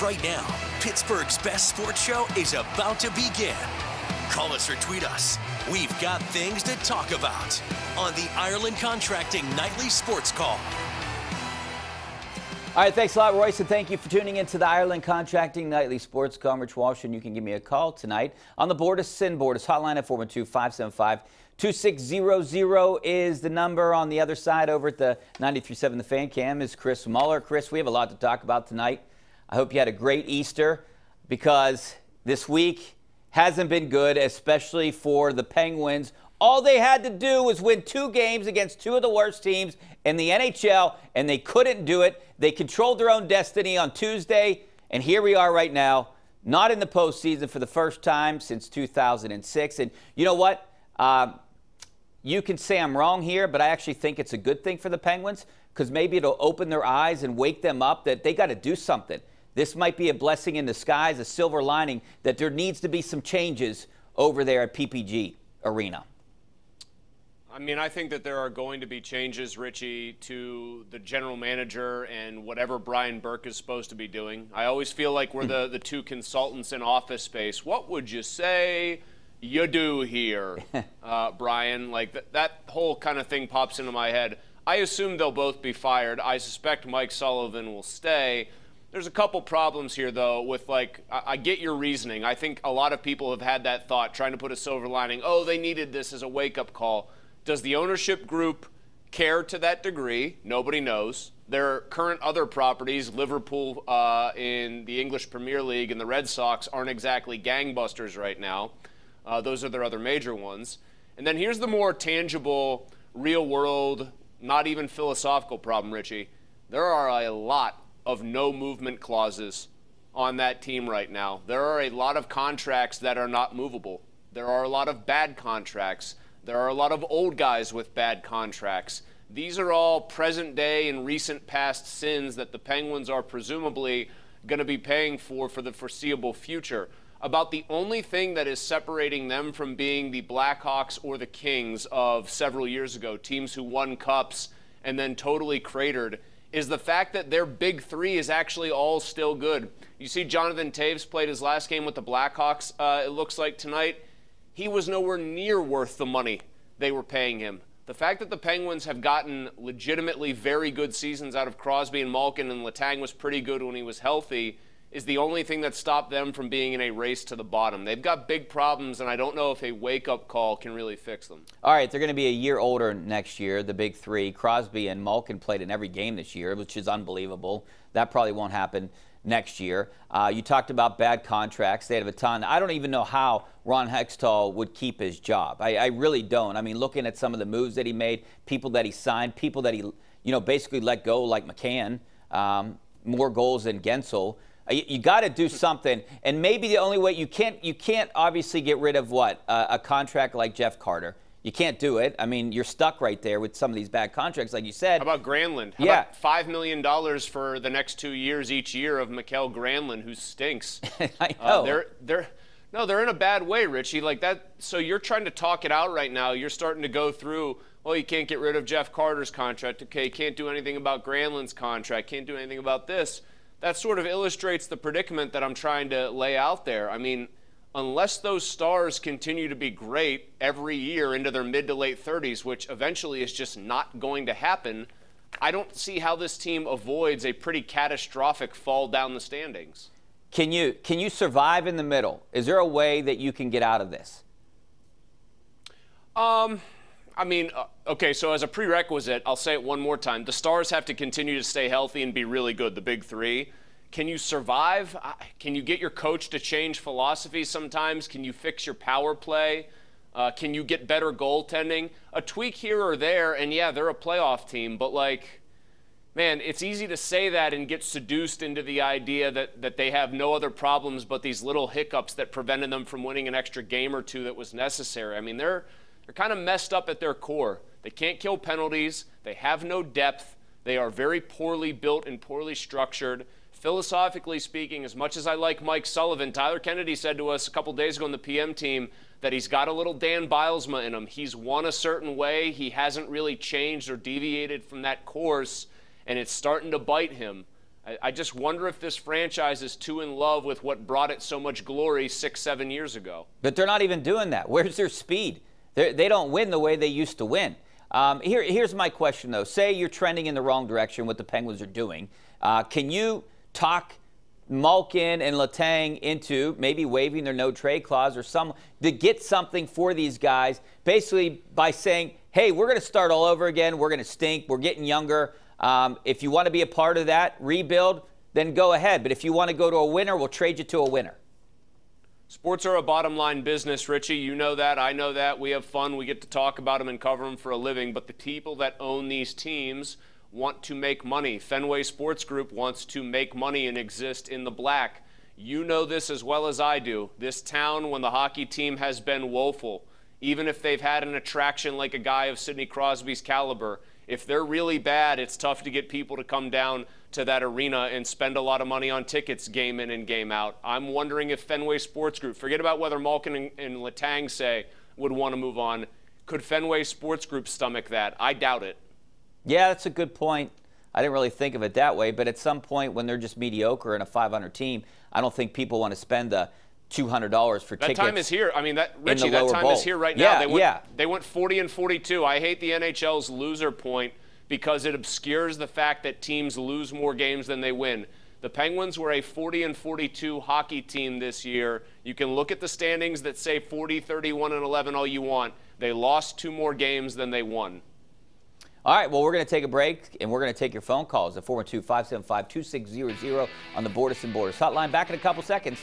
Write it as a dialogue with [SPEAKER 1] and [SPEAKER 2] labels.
[SPEAKER 1] Right now, Pittsburgh's best sports show is about to begin. Call us or tweet us. We've got things to talk about on the Ireland Contracting Nightly Sports Call.
[SPEAKER 2] All right, thanks a lot, Royce, and thank you for tuning in to the Ireland Contracting Nightly Sports Call. I'm Rich Walsh, and you can give me a call tonight on the Bordas Sin Bordas hotline at 412-575-2600 is the number. On the other side over at the 93.7 The Fan Cam is Chris Mueller. Chris, we have a lot to talk about tonight. I hope you had a great Easter, because this week hasn't been good, especially for the Penguins. All they had to do was win 2 games against 2 of the worst teams in the NHL, and they couldn't do it. They controlled their own destiny on Tuesday, and here we are right now, not in the postseason for the first time since 2006. And you know what? You can say I'm wrong here, but I actually think it's a good thing for the Penguins, because maybe it'll open their eyes and wake them up that they got to do something. This might be a blessing in disguise, a silver lining, that there needs to be some changes over there at PPG Arena.
[SPEAKER 3] I mean, I think that there are going to be changes, Richie, to the general manager and whatever Brian Burke is supposed to be doing. I always feel like we're the two consultants in Office Space. What would you say you do here, Brian? Like that whole kind of thing pops into my head. I assume they'll both be fired. I suspect Mike Sullivan will stay. There's a couple problems here, though, with, like, I get your reasoning. I think a lot of people have had that thought, trying to put a silver lining. Oh, they needed this as a wake-up call. Does the ownership group care to that degree? Nobody knows. Their current other properties, Liverpool in the English Premier League and the Red Sox, aren't exactly gangbusters right now. Those are their other major ones. And then here's the more tangible, real-world, not even philosophical problem, Richie. There are a lot of no movement clauses on that team right now. There are a lot of contracts that are not movable. There are a lot of bad contracts. There are a lot of old guys with bad contracts. These are all present day and recent past sins that the Penguins are presumably going to be paying for the foreseeable future. About the only thing that is separating them from being the Blackhawks or the Kings of several years ago, teams who won cups and then totally cratered, is the fact that their big three is actually all still good. You see Jonathan Toews played his last game with the Blackhawks, it looks like tonight. He was nowhere near worth the money they were paying him. The fact that the Penguins have gotten legitimately very good seasons out of Crosby and Malkin, and Letang was pretty good when he was healthy, is the only thing that stopped them from being in a race to the bottom. They've got big problems, and I don't know if a wake-up call can really fix them.
[SPEAKER 2] All right, they're going to be a year older next year, the big three. Crosby and Malkin played in every game this year, which is unbelievable. That probably won't happen next year. You talked about bad contracts. They have a ton. I don't even know how Ron Hextall would keep his job. I really don't. I mean, looking at some of the moves that he made, people that he signed, people that he, basically let go, like McCann, more goals than Gensel. You got to do something, and maybe the only way you can't obviously get rid of a contract like Jeff Carter. You can't do it. I mean, you're stuck right there with some of these bad contracts, like you said.
[SPEAKER 3] How about Granlund? How about $5 million for the next 2 years each year of Mikael Granlund, who stinks?
[SPEAKER 2] I know.
[SPEAKER 3] They're in a bad way, Richie. Like that. So you're trying to talk it out right now. You're starting to go through. Well, you can't get rid of Jeff Carter's contract. Okay, can't do anything about Granlund's contract. Can't do anything about this. That sort of illustrates the predicament that I'm trying to lay out there. I mean, unless those stars continue to be great every year into their mid to late 30s, which eventually is just not going to happen, I don't see how this team avoids a pretty catastrophic fall down the standings.
[SPEAKER 2] Can you survive in the middle? Is there a way that you can get out of this?
[SPEAKER 3] I mean, okay, so as a prerequisite, I'll say it one more time. The Stars have to continue to stay healthy and be really good, the big three. Can you survive? Can you get your coach to change philosophy sometimes? Can you fix your power play? Can you get better goaltending? A tweak here or there, and yeah, they're a playoff team, but like, man, it's easy to say that and get seduced into the idea that they have no other problems but these little hiccups that prevented them from winning an extra game or two that was necessary. I mean, they're kind of messed up at their core. They can't kill penalties. They have no depth. They are very poorly built and poorly structured. Philosophically speaking, as much as I like Mike Sullivan, Tyler Kennedy said to us a couple days ago on the PM team that he's got a little Dan Bilesma in him. He's won a certain way. He hasn't really changed or deviated from that course, and it's starting to bite him. I just wonder if this franchise is too in love with what brought it so much glory 6-7 years ago.
[SPEAKER 2] But they're not even doing that. Where's their speed? They don't win the way they used to win. Here's my question, though. Say you're trending in the wrong direction, what the Penguins are doing. Can you talk Malkin and Letang into maybe waiving their no-trade clause or to get something for these guys, basically by saying, hey, we're going to start all over again. We're going to stink. We're getting younger. If you want to be a part of that rebuild, then go ahead. But if you want to go to a winner, we'll trade you to a winner.
[SPEAKER 3] Sports are a bottom-line business, Richie. You know that. I know that. We have fun. We get to talk about them and cover them for a living. But the people that own these teams want to make money. Fenway Sports Group wants to make money and exist in the black. You know this as well as I do. This town, when the hockey team has been woeful, even if they've had an attraction like a guy of Sidney Crosby's caliber, if they're really bad, it's tough to get people to come down to that arena and spend a lot of money on tickets game in and game out. I'm wondering if Fenway Sports Group, forget about whether Malkin and Letang say would want to move on, could Fenway Sports Group stomach that? I doubt it.
[SPEAKER 2] Yeah, that's a good point. I didn't really think of it that way, but at some point when they're just mediocre in a 500 team, I don't think people want to spend the $200 for tickets.
[SPEAKER 3] That time is here. I mean, Richie, that time is here right now. They went 40-42. I hate the NHL's loser point because it obscures the fact that teams lose more games than they win. The Penguins were a 40-42 hockey team this year. You can look at the standings that say 40, 31, and 11 all you want. They lost 2 more games than they won.
[SPEAKER 2] All right, well, we're going to take a break, and we're going to take your phone calls at 412-575-2600 on the Borders and Borders hotline. Back in a couple seconds.